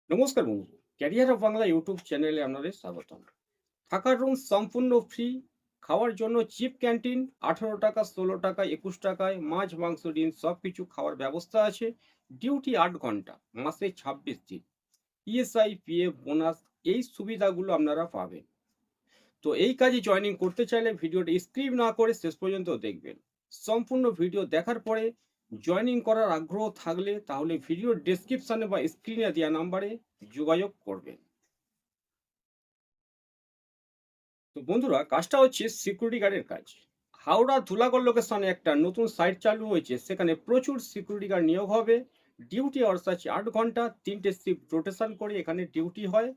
নমস্কার বন্ধু, career of Bangla YouTube চ্যানেলে আপনাদের স্বাগতম। থাকার রুম সম্পূর্ণ ফ্রি, খাওয়ার জন্য চিপ ক্যান্টিন 18 টাকা, 16 টাকা, 21 টাকায় মাছ, মাংস, ডিম সব কিছু খাওয়ার ব্যবস্থা আছে। ডিউটি 8 ঘন্টা, মাসে 26 দিন, ইএসআই, পিএফ, বোনাস এই সুবিধাগুলো আপনারা পাবেন। তো এই কাজে জয়েনিং করতে চাইলে ভিডিওটা স্কিপ না করে শেষ পর্যন্ত দেখবেন। সম্পূর্ণ ভিডিও দেখার পরে জয়েনিং করার আগ্রহ থাকলে তাহলে ভিডিওর ডেসক্রিপশনে বা স্ক্রিনে দেওয়া নাম্বারে যোগাযোগ করবেন। তো বন্ধুরা, কাজটা হচ্ছে সিকিউরিটি গার্ডের কাজ। হাওড়া ধুলাগড় লোকেশনে একটা নতুন সাইট চালু হয়েছে, সেখানে প্রচুর সিকিউরিটি গার্ড নিয়োগ হবে। ডিউটি আওয়ার্স আছে 8 ঘন্টা, 3টে শিফট রোটেশন করে এখানে ডিউটি হয়।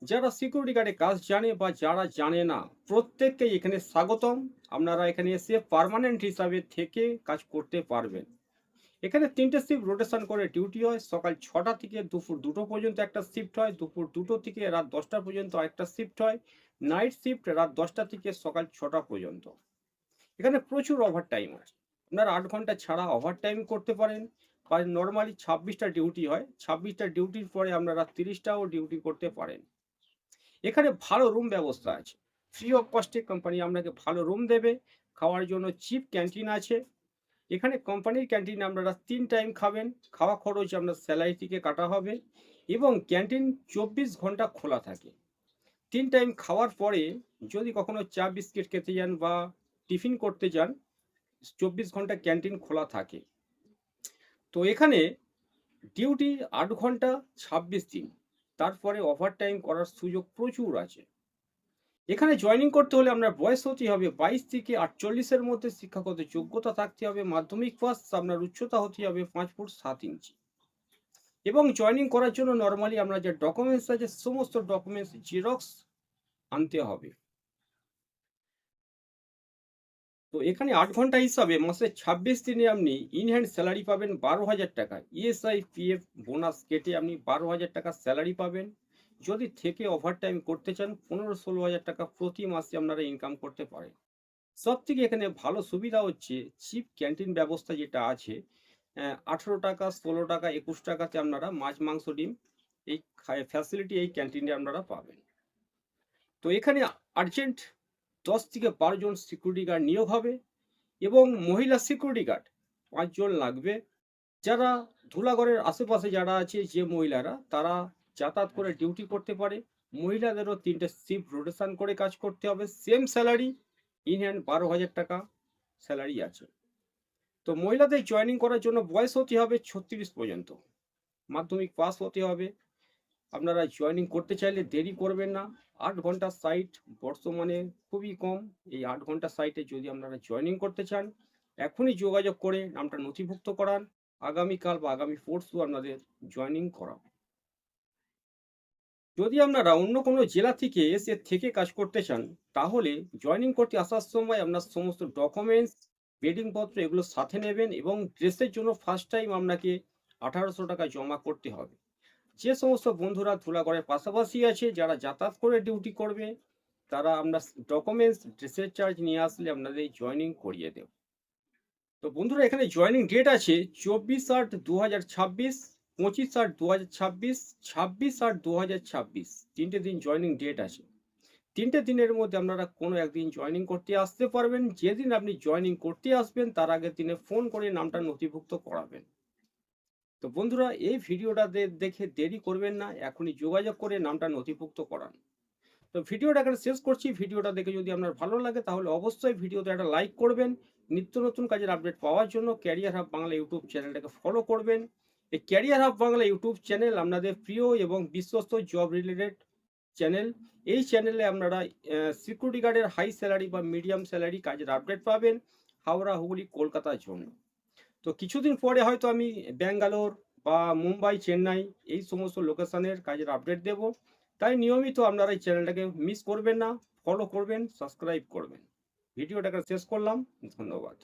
যারা সিকিউরিটি গার্ডে কাজ জানে বা যারা জানে না, প্রত্যেককেই এখানে স্বাগতম। আপনারা এখানে এসে পার্মানেন্ট হিসাবে থেকে কাজ করতে পারবেন। এখানে 3টে শিফট রোটেশন করে ডিউটি হয়। সকাল 6টা থেকে দুপুর 2টো পর্যন্ত একটা শিফট হয়, দুপুর 2টো থেকে রাত 10টা পর্যন্ত আরেকটা শিফট হয়। নাইট শিফট রাত 10টা থেকে সকাল 6টা পর্যন্ত। এখানে প্রচুর ওভার টাইম আছে, আপনারা 8 ঘন্টা ছাড়া ওভার টাইম করতে পারেন। বা নর্মালি 26টা ডিউটি হয়, 26টা ডিউটির পরে আপনারা 30টাও ডিউটি করতে পারেন। এখানে ভালো রুম ব্যবস্থা আছে, ফ্রি অফ কস্টে কোম্পানি আপনাকে ভালো রুম দেবে। খাওয়ার জন্য চিপ ক্যান্টিন আছে। এখানে কোম্পানির ক্যান্টিনে আপনারা 3 টাইম খাবেন, খাওয়া খরচ আপনার স্যালারি থেকে কাটা হবে। এবং ক্যান্টিন 24 ঘন্টা খোলা থাকে। 3 টাইম খাওয়ার পরে যদি কখনো চা বিস্কিট খেতে যান বা টিফিন করতে যান, 24 ঘন্টা ক্যান্টিন খোলা থাকে। তো এখানে ডিউটি 8 ঘন্টা, 26 দিন, তারপরে ওভার টাইম করার সুযোগ প্রচুর আছে। এখানে জয়েনিং করতে হলে আপনার বয়স হতে হবে 22 থেকে 48-এর মধ্যে, শিক্ষাগত যোগ্যতা থাকতে হবে মাধ্যমিক পাস, আপনার উচ্চতা হতে হবে 5 ফুট 7 ইঞ্চি। এবং জয়েনিং করার জন্য নর্মালি আপনার যে ডকুমেন্টস আছে সমস্ত ডকুমেন্টস জেরক্স আনতে হবে। তো এখানে 8 ঘন্টা হিসাবে মাসে 26 দিনে আপনি ইন হ্যান্ড স্যালারি পাবেন 12,000 টাকা। ইএসআই, পিএফ, বোনাস কেটে আপনি 12,000 টাকা স্যালারি পাবেন। যদি থেকে ওভার টাইম করতে চান 15-16 হাজার টাকা প্রতি মাসে আপনারা ইনকাম করতে পারেন। সব থেকে এখানে ভালো সুবিধা হচ্ছে চিপ ক্যান্টিন ব্যবস্থা যেটা আছে। 18 টাকা, 16 টাকা, 21 টাকাতে আপনারা মাছ, মাংস, ডিম এই ফ্যাসিলিটি এই ক্যান্টিনে আপনারা পাবেন। তো এখানে আর্জেন্ট 10 থেকে 12 জন সিকিউরিটি গার্ড নিয়োগ হবে। এবং মহিলা সিকিউরিটি গার্ড 5 জন লাগবে। যারা ধুলাগড়ের আশেপাশে যারা আছে, যে মহিলারা তারা যাতায়াত করে ডিউটি করতে পারে, মহিলাদেরও 3টে শিফট রোটেশন করে কাজ করতে হবে। সেম স্যালারি, ইন হ্যান্ড 12,000 টাকা স্যালারি আছে। তো মহিলাদের জয়েনিং করার জন্য বয়স হতে হবে 36 পর্যন্ত, মাধ্যমিক পাস হতে হবে। আপনারা জয়েনিং করতে চাইলে দেরি করবেন না। 8 ঘন্টার সাইট বর্তমানে খুবই কম। এই 8 ঘন্টার সাইটে যদি আপনারা জয়েনিং করতে চান, এখনই যোগাযোগ করে নামটা নথিভুক্ত করান। আগামীকাল বা আগামী পরশু আপনাদের জয়েনিং করাবো। যদি আপনারা অন্য কোনো জেলা থেকে এসে থেকে কাজ করতে চান, তাহলে জয়েনিং করতে আসার সময় আপনার সমস্ত ডকুমেন্টস, বেডিং পত্র এগুলো সাথে নেবেন। এবং ড্রেসের জন্য ফার্স্ট টাইম আপনাকে 1800 টাকা জমা করতে হবে। যে সমস্ত বন্ধুরা ধুলাগড়ের পাশাপাশি আছে, যারা যাতায়াত করে ডিউটি করবে, তারা আপনার ডকুমেন্টস, ড্রেসের চার্জ নিয়ে আসলে আপনাদের জয়েনিং করিয়ে দেব। তো বন্ধুরা, এখানে জয়েনিং ডেট আছে 24/8/2026, 25/8/2026, 26/8/2026। 3টে দিন জয়েনিং ডেট আছে। 3টে দিনের মধ্যে আপনারা কোনো একদিন জয়েনিং করতে আসতে পারবেন। যেদিন আপনি জয়েনিং করতে আসবেন তার আগের দিনে ফোন করে নামটা নথিভুক্ত করাবেন। তো বন্ধুরা, এই ভিডিওটা দেখে দেরি করবেন না, এখনই যোগাযোগ করে নামটা নথিভুক্ত করান। তো ভিডিওটা এখানে শেষ করছি। ভিডিওটা দেখে যদি আপনার ভালো লাগে তাহলে অবশ্যই ভিডিওতে একটা লাইক করবেন। নিত্য নতুন কাজের আপডেট পাওয়ার জন্য ক্যারিয়ার হাব বাংলা ইউটিউব চ্যানেলটাকে ফলো করবেন। এই career hub Bangla YouTube channel আপনাদের প্রিয় এবং বিশ্বস্ত জব রিলেটেড চ্যানেল। এই চ্যানেলে আপনারা সিকিউরিটি গার্ডের হাই স্যালারি বা মিডিয়াম স্যালারি কাজের আপডেট পাবেন, হাওড়া, হুগলি, কলকাতার জন্য। তো কিছুদিন পরে হয়তো আমি ব্যাঙ্গালোর বা মুম্বাই, চেন্নাই এই সমস্ত লোকেশনের কাজের আপডেট দেব। তাই নিয়মিত আপনারা এই চ্যানেলটাকে মিস করবেন না, ফলো করবেন, সাবস্ক্রাইব করবেন। ভিডিওটাকে শেষ করলাম। ধন্যবাদ।